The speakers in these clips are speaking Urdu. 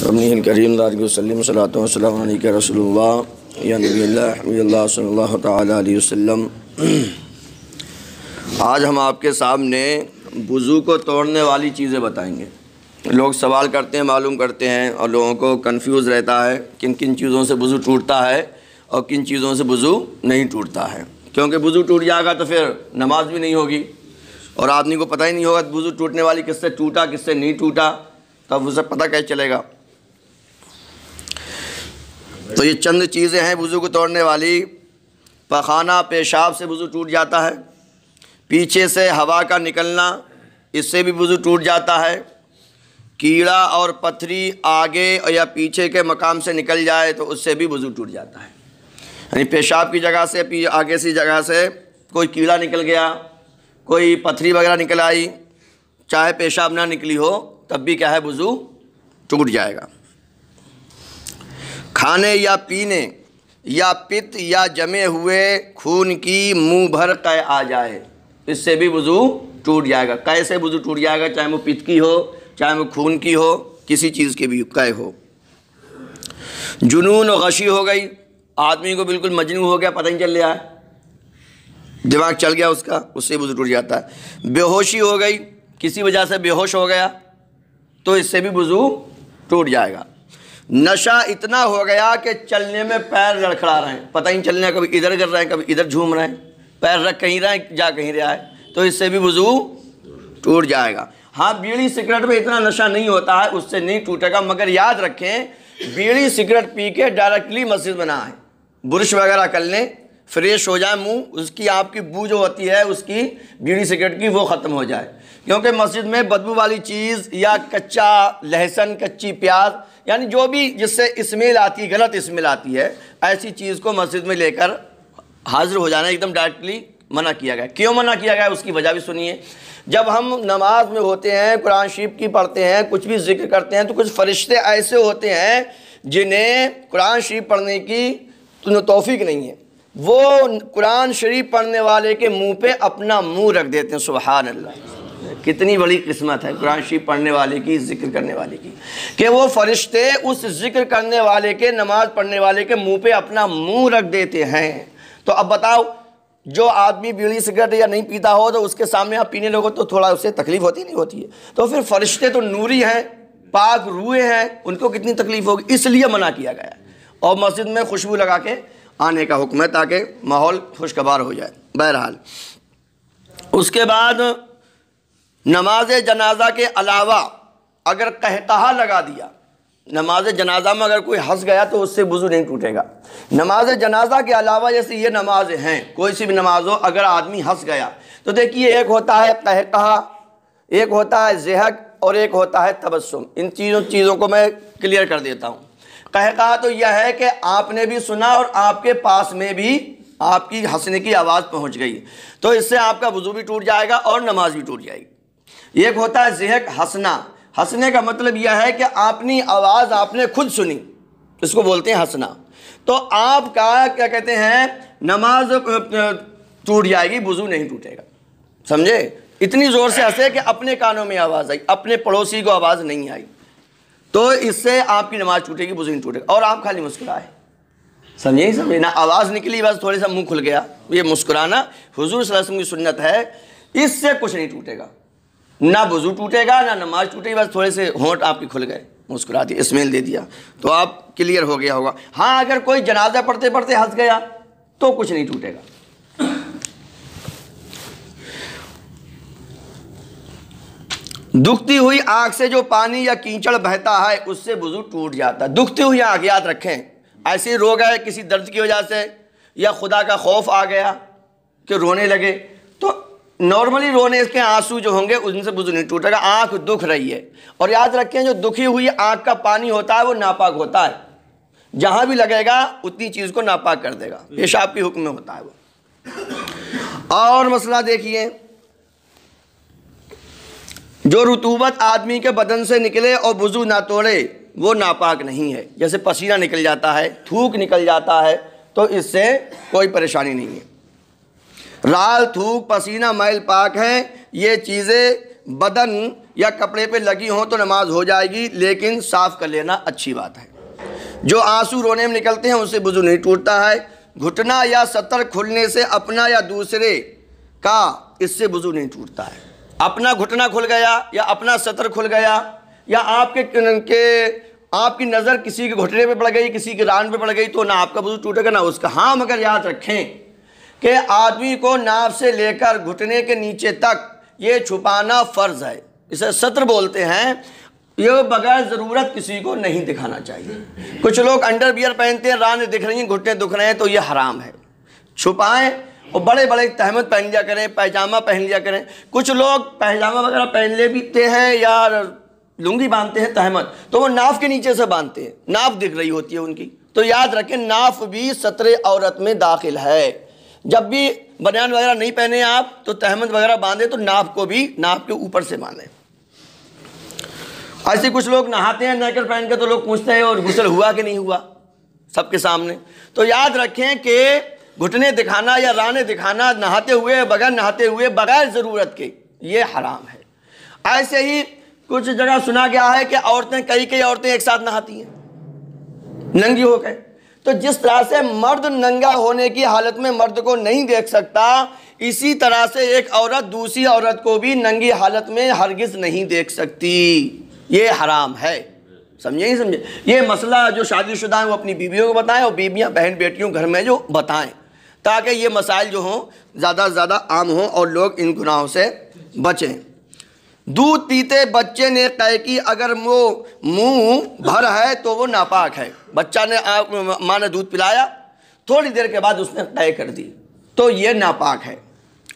ربی کریم اللہ وسلم صلاۃ وسلام علیک رسول اللہ یا نبی اللہ حبیب اللہ صلی اللہ تعالی علیہ وسلم۔ آج ہم آپ کے سامنے وضو کو توڑنے والی چیزیں بتائیں گے۔ لوگ سوال کرتے ہیں، معلوم کرتے ہیں، اور لوگوں کو کنفیوز رہتا ہے کن کن چیزوں سے وضو ٹوٹتا ہے اور کن چیزوں سے وضو نہیں ٹوٹتا ہے، کیونکہ وضو ٹوٹ جائے گا تو پھر نماز بھی نہیں ہوگی، اور آدمی کو پتہ ہی نہیں ہوگا وضو ٹوٹنے والی کس سے ٹوٹا کس سے نہیں ٹوٹا، تب اسے پتہ کیسے چلے گا۔ تو یہ چند چیزیں ہیں وضو کو توڑنے والی۔ پخانہ پیشاب سے وضو ٹوٹ جاتا ہے، پیچھے سے ہوا کا نکلنا اس سے بھی وضو ٹوٹ جاتا ہے، کیڑا اور پتھری آگے یا پیچھے کے مقام سے نکل جائے تو اس سے بھی وضو ٹوٹ جاتا ہے۔ یعنی پیشاب کی جگہ سے آگے سی جگہ سے کوئی کیڑا نکل گیا، کوئی پتھری وغیرہ نکل آئی، چاہے پیشاب نہ نکلی ہو تب بھی کیا ہے وضو ٹوٹ جائے گا۔ کھانے یا پینے یا پت یا جمے ہوئے خون کی منہ بھر قے آ جائے، اس سے بھی وضو ٹوٹ جائے گا۔ قے سے وضو ٹوٹ جائے گا، چاہے وہ پت کی ہو چاہے وہ خون کی ہو، کسی چیز کی بھی قے ہو۔ جنون و غشی ہو گئی، آدمی کو بالکل مجنون ہو گیا، پتہ نہیں چل رہا ہے، دماغ چل گیا اس کا، اس سے وضو ٹوٹ جاتا ہے۔ بے ہوشی ہو گئی، کسی وجہ سے بے ہوش ہو گیا تو اس سے بھی وضو ٹوٹ جائے گا۔ نشہ اتنا ہو گیا کہ چلنے میں پیر لڑکھڑا رہے ہیں، پتہ ہی نہیں چلنے، کبھی ادھر کر رہے ہیں کبھی ادھر جھوم رہے ہیں، پیر رکھ کہیں رہے ہیں جا کہیں رہا ہے، تو اس سے بھی وضو ٹوٹ جائے گا۔ ہاں، بیڑی سگریٹ میں اتنا نشہ نہیں ہوتا ہے، اس سے نہیں ٹوٹے گا، مگر یاد رکھیں بیڑی سگریٹ پی کے ڈائریکٹلی مسجد میں نہ آئیں، برش وغیرہ کر لیں، فریش ہو جائے منہ، اس کی آپ کی بو جو ہوتی ہے اس کی بیڑی سگریٹ کی وہ ختم ہو جائے، کیونکہ مسجد میں بدبو والی چیز یا کچا لہسن، کچی پیاز، یعنی جو بھی جس سے اسمیل آتی، غلط اسمیل آتی ہے، ایسی چیز کو مسجد میں لے کر حاضر ہو جانا ایک دم ڈائریکٹلی منع کیا گیا۔ کیوں منع کیا گیا اس کی وجہ بھی سنیے۔ جب ہم نماز میں ہوتے ہیں، قرآن شریف کی پڑھتے ہیں، کچھ بھی ذکر کرتے ہیں، تو کچھ فرشتے ایسے ہوتے ہیں جنہیں قرآن شریف پڑھنے کی توفیق نہیں ہے، وہ قرآن شریف پڑھنے والے کے منہ پہ اپنا منہ رکھ دیتے ہیں۔ سبحان اللہ، کتنی بڑی قسمت ہے قرآن شریف پڑھنے والے کی، ذکر کرنے والے کی، کہ وہ فرشتے اس ذکر کرنے والے کے، نماز پڑھنے والے کے منہ پہ اپنا منہ رکھ دیتے ہیں۔ تو اب بتاؤ، جو آدمی بیڑی سگریٹ یا نہیں پیتا ہو تو اس کے سامنے آپ پینے لوگو تو تھوڑا اسے تکلیف ہوتی نہیں ہوتی ہے، تو پھر فرشتے تو نوری ہیں، پاک روحیں ہیں، ان کو کتنی تکلیف ہوگی، اس لیے منع کیا گیا ہے۔ اور مسجد میں خوشبو لگا کے آنے کا حکم ہے تاکہ ماحول خوشگوار ہو جائے۔ بہرحال اس کے بعد نماز جنازہ کے علاوہ اگر قہقہا لگا دیا، نماز جنازہ میں اگر کوئی ہنس گیا تو اس سے وضو نہیں ٹوٹے گا۔ نماز جنازہ کے علاوہ جیسے یہ نمازیں ہیں، کوئی سی بھی نماز ہو، اگر آدمی ہنس گیا تو دیکھیے ایک ہوتا ہے قہقہا، ایک ہوتا ہے ضحک اور ایک ہوتا ہے تبسم۔ ان چیزوں کو میں کلیئر کر دیتا ہوں۔ قہقہا تو یہ ہے کہ آپ نے بھی سنا اور آپ کے پاس میں بھی آپ کی ہنسنے کی آواز پہنچ گئی، تو اس سے آپ کا وضو بھی ٹوٹ جائے گا اور نماز بھی ٹوٹ جائے گی۔ ایک ہوتا ہے ضحک، ہنسنا۔ ہنسنے کا مطلب یہ ہے کہ اپنی آواز آپ نے خود سنی، اس کو بولتے ہیں ہنسنا، تو آپ کا کیا کہتے ہیں، نماز ٹوٹ جائے گی، وضو نہیں ٹوٹے گا۔ سمجھے؟ اتنی زور سے ہنسے کہ اپنے کانوں میں آواز آئی، اپنے پڑوسی کو آواز نہیں آئی، تو اس سے آپ کی نماز ٹوٹے گی، وضو نہیں ٹوٹے گا۔ اور آپ خالی مسکرائے، سمجھے؟ سمجھے نا، آواز نکلی بس تھوڑی سا منہ کھل گیا، یہ مسکرانا حضور صلی اللہ علیہ وسلم کی سنت ہے، اس سے کچھ نہیں ٹوٹے گا، نہ وضو ٹوٹے گا نہ نماز ٹوٹے گی، بس تھوڑے سے ہونٹ آپ کے کھل گئے، مسکراتی اسمیل دے دیا تو آپ کلیئر ہو گیا ہوگا۔ ہاں، اگر کوئی جنازہ پڑھتے پڑھتے ہنس گیا تو کچھ نہیں ٹوٹے گا۔ دکھتی ہوئی آنکھ سے جو پانی یا کیچڑ بہتا ہے اس سے وضو ٹوٹ جاتا ہے۔ دکھتی ہوئی آنکھ، یاد رکھیں، ایسے رو گئے کسی درد کی وجہ سے یا خدا کا خوف آ گیا کہ رونے لگے، تو نارملی رونے کے آنسو جو ہوں گے ان سے وضو نہیں ٹوٹے گا، آنکھ دکھ رہی ہے۔ اور یاد رکھیں جو دکھی ہوئی آنکھ کا پانی ہوتا ہے وہ ناپاک ہوتا ہے، جہاں بھی لگے گا اتنی چیز کو ناپاک کر دے گا، پیشاب کے حکم میں ہوتا ہے وہ۔ اور مسئلہ دیکھیے، جو رطوبت آدمی کے بدن سے نکلے اور وضو نہ توڑے وہ ناپاک نہیں ہے، جیسے پسینہ نکل جاتا ہے، تھوک نکل جاتا ہے، تو اس سے کوئی پریشانی نہیں ہے۔ رال، تھوک، پسینہ، میل پاک ہیں، یہ چیزیں بدن یا کپڑے پہ لگی ہوں تو نماز ہو جائے گی، لیکن صاف کر لینا اچھی بات ہے۔ جو آنسو رونے میں نکلتے ہیں ان سے وضو نہیں ٹوٹتا ہے۔ گھٹنا یا سطر کھلنے سے اپنا یا دوسرے کا، اس سے وضو نہیں ٹوٹتا ہے۔ اپنا گھٹنا کھل گیا یا اپنا سطر کھل گیا یا آپ کی نظر کسی کے گھٹنے پہ پڑ گئی، کسی کے ران پہ پڑ گئی، تو نہ آپ کا وضو ٹوٹے گا نہ اس کا۔ ہاں مگر یاد رکھیں کہ آدمی کو ناف سے لے کر گھٹنے کے نیچے تک یہ چھپانا فرض ہے، اسے سطر بولتے ہیں۔ یہ بغیر ضرورت کسی کو نہیں دکھانا چاہیے۔ کچھ لوگ انڈر ویئر پہنتے ہیں، رانیں دکھ رہی ہیں، گھٹنے دکھ رہے ہیں، تو یہ حرام ہے، چھپائیں۔ اور بڑے بڑے تہمت پہن لیا کریں، پیجامہ پہن لیا کریں۔ کچھ لوگ پیجامہ وغیرہ پہن لیتے ہیں یا لنگی باندھتے ہیں تہمت، تو وہ ناف کے نیچے سے باندھتے ہیں، ناف دکھ رہی ہوتی ہے ان کی۔ تو یاد رکھیں ناف بھی ستر عورت میں داخل ہے۔ جب بھی بنیان وغیرہ نہیں پہنے آپ تو تہمت وغیرہ باندھیں تو ناف کو بھی ناف کے اوپر سے باندھیں۔ ایسے کچھ لوگ نہاتے ہیں نیکر پہن کے، تو لوگ پوچھتے ہیں اور غسل ہوا کہ نہیں ہوا سب کے سامنے۔ تو یاد رکھیں کہ گھٹنے دکھانا یا رانے دکھانا نہاتے ہوئے، بغیر نہاتے ہوئے، بغیر ضرورت کے، یہ حرام ہے۔ ایسے ہی کچھ جگہ سنا گیا ہے کہ عورتیں کئی عورتیں ایک ساتھ نہاتی ہیں ننگی ہو کے۔ تو جس طرح سے مرد ننگا ہونے کی حالت میں مرد کو نہیں دیکھ سکتا، اسی طرح سے ایک عورت دوسری عورت کو بھی ننگی حالت میں ہرگز نہیں دیکھ سکتی۔ یہ حرام ہے، سمجھے نہیں سمجھے؟ یہ مسئلہ جو شادی شدہ ہیں وہ اپنی بیویوں کو بتائیں، اور بیویاں بہن بیٹیوں گھر میں جو بتائیں، تاکہ یہ مسائل جو ہوں زیادہ سے زیادہ عام ہوں اور لوگ ان گناہوں سے بچیں۔ دودھ پیتے بچے نے قے کی اگر وہ منہ بھر ہے تو وہ ناپاک ہے۔ بچہ نے ماں نے دودھ پلایا، تھوڑی دیر کے بعد اس نے قے کر دی تو یہ ناپاک ہے۔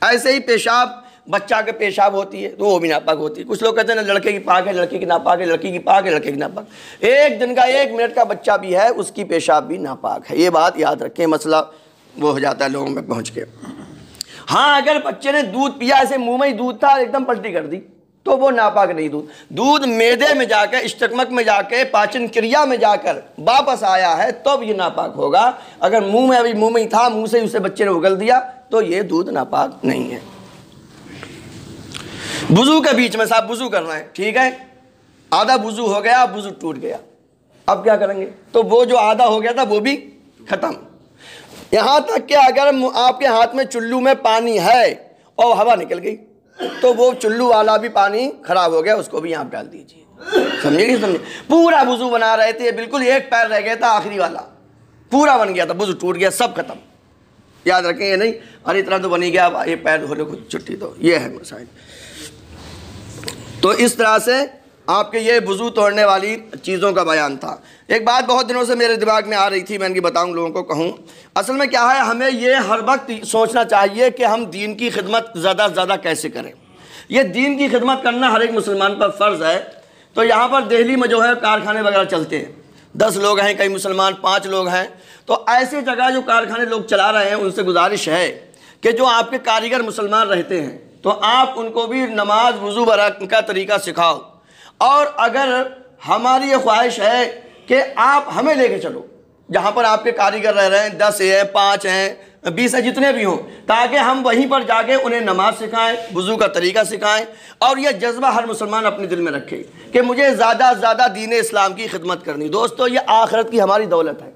ایسے ہی پیشاب، بچہ کے پیشاب ہوتی ہے تو وہ بھی ناپاک ہوتی ہے۔ کچھ لوگ کہتے ہیں لڑکے کی پاک ہے، لڑکی کی ناپاک ہے، لڑکی کی پاک ہے، لڑکے کی ناپاک۔ ایک دن کا 1 منٹ کا بچہ بھی ہے، اس کی پیشاب بھی ناپاک ہے۔ یہ بات یاد رکھیں، مسئلہ وہ ہو جاتا ہے لوگوں میں پہنچ کے۔ ہاں اگر بچے نے دودھ پیا، ایسے منہ میں ہی دودھ تھا ایک دم پلٹی کر دی تو وہ ناپاک نہیں۔ دودھ معدے میں جا کے، اسٹمک میں جا کے، پاچن کریا میں جا کر واپس آیا ہے تب یہ ناپاک ہوگا۔ اگر منہ میں ابھی منہ میں ہی تھا، منہ سے اسے بچے نے اگل دیا تو یہ دودھ ناپاک نہیں ہے۔ وضو کے بیچ میں صاحب وضو کرنا ہے، ٹھیک ہے، آدھا وضو ہو گیا، وضو ٹوٹ گیا، اب کیا کریں گے؟ تو وہ جو آدھا ہو گیا تھا وہ بھی ختم۔ یہاں تک کہ اگر آپ کے ہاتھ میں چلو میں پانی ہے اور ہوا نکل گئی تو وہ چلو والا بھی پانی خراب ہو گیا، اس کو بھی آپ ڈال دیجیے۔ سمجھے نہیں سمجھے؟ پورا وضو بنا رہے تھے، بالکل ایک پیر رہ گیا تھا آخری والا، پورا بن گیا تھا، وضو ٹوٹ گیا، سب ختم۔ یاد رکھیں یہ نہیں ارے اتنا تو بن ہی گیا، اب یہ پیر دھو لو کچھ چھٹی دو، یہ ہے مسائل۔ تو اس طرح سے آپ کے یہ وضو توڑنے والی چیزوں کا بیان تھا۔ ایک بات بہت دنوں سے میرے دماغ میں آ رہی تھی، میں ان کی بتاؤں لوگوں کو کہوں۔ اصل میں کیا ہے، ہمیں یہ ہر وقت سوچنا چاہیے کہ ہم دین کی خدمت زیادہ سے زیادہ کیسے کریں۔ یہ دین کی خدمت کرنا ہر ایک مسلمان پر فرض ہے۔ تو یہاں پر دہلی میں جو ہے کارخانے وغیرہ چلتے ہیں، 10 لوگ ہیں، کئی مسلمان 5 لوگ ہیں، تو ایسے جگہ جو کارخانے لوگ چلا رہے ہیں ان سے گزارش ہے کہ جو آپ کے کاریگر مسلمان رہتے ہیں تو آپ ان کو بھی نماز وضو کا طریقہ سکھاؤ۔ اور اگر ہماری یہ خواہش ہے کہ آپ ہمیں لے کے چلو جہاں پر آپ کے کاریگر رہ رہے ہیں، 10 ہیں، 5 ہیں، 20 ہیں، جتنے بھی ہوں، تاکہ ہم وہیں پر جا کے انہیں نماز سکھائیں، وضو کا طریقہ سکھائیں، اور یہ جذبہ ہر مسلمان اپنے دل میں رکھے کہ مجھے زیادہ سے زیادہ دین اسلام کی خدمت کرنی۔ دوستو یہ آخرت کی ہماری دولت ہے،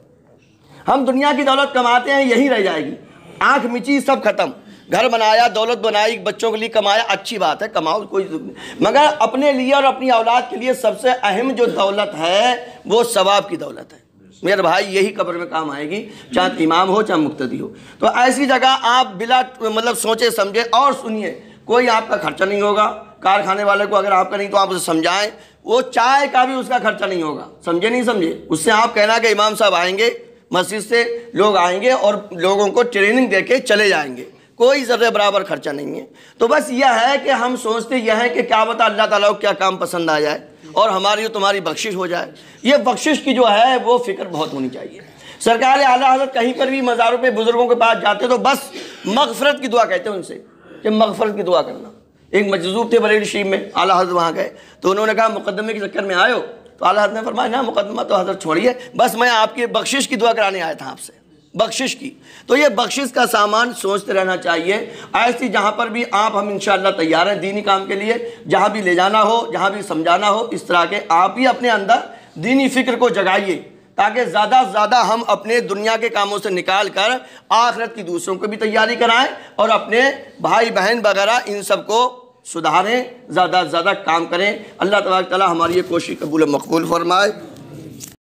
ہم دنیا کی دولت کماتے ہیں یہی رہ جائے گی، آنکھ مچی سب ختم۔ گھر بنایا، دولت بنائی، بچوں کے لیے کمایا، اچھی بات ہے، کماؤ، کوئی ضرورت نہیں، مگر اپنے لیے اور اپنی اولاد کے لیے سب سے اہم جو دولت ہے وہ ثواب کی دولت ہے میرے بھائی، یہی قبر میں کام آئے گی، چاہے امام ہو چاہے مقتدی ہو۔ تو ایسی جگہ آپ بلا سوچے سمجھے اور سنیے، کوئی آپ کا خرچہ نہیں ہوگا، کارخانے والے کو اگر آپ کا نہیں تو آپ اسے سمجھائیں، وہ چائے کا بھی اس کا خرچہ نہیں ہوگا، سمجھے نہیں سمجھے؟ اس سے آپ کہنا کہ امام صاحب آئیں گے، مسجد سے لوگ آئیں گے اور لوگوں کو ٹریننگ دے کے چلے جائیں گے، کوئی ذرے برابر خرچہ نہیں ہے۔ تو بس یہ ہے کہ ہم سوچتے یہ ہے کہ کیا بتا اللہ تعالیٰ کو کیا کام پسند آ جائے اور ہماری اور تمہاری بخشش ہو جائے۔ یہ بخشش کی جو ہے وہ فکر بہت ہونی چاہیے۔ سرکار اعلیٰ حضرت کہیں پر بھی مزاروں پہ بزرگوں کے پاس جاتے تو بس مغفرت کی دعا کہتے ہیں ان سے کہ مغفرت کی دعا کرنا۔ ایک مجذوب تھے بریلی شریف میں، اعلیٰ حضرت وہاں گئے تو انہوں نے کہا مقدمے کے چکر میں آئے ہو؟ تو اعلیٰ حضرت نے فرمایا نا مقدمہ تو حضرت چھوڑیے، بس میں آپ کی بخشش کی دعا کرانے آیا تھا آپ سے۔ بخشش کی. تو یہ بخشش کا سامان سوچتے رہنا چاہیے. ایسی جہاں پر بھی آپ ہم انشاءاللہ تیار ہیں دینی کام کے لیے, جہاں بھی لے جانا ہو, جہاں بھی سمجھانا ہو, اس طرح کے آپ ہی اپنے اندر دینی فکر کو جگائیے, تاکہ زیادہ سے زیادہ ہم اپنے دنیا کے کاموں سے نکال کر آخرت کی دوسروں کو بھی تیاری کرائیں اور اپنے بھائی بہن وغیرہ ان سب کو سدھاریں, زیادہ سے زیادہ کام کریں. اللہ تبارک تعالی ہماری یہ کوشش قبول و مقبول فرمائے.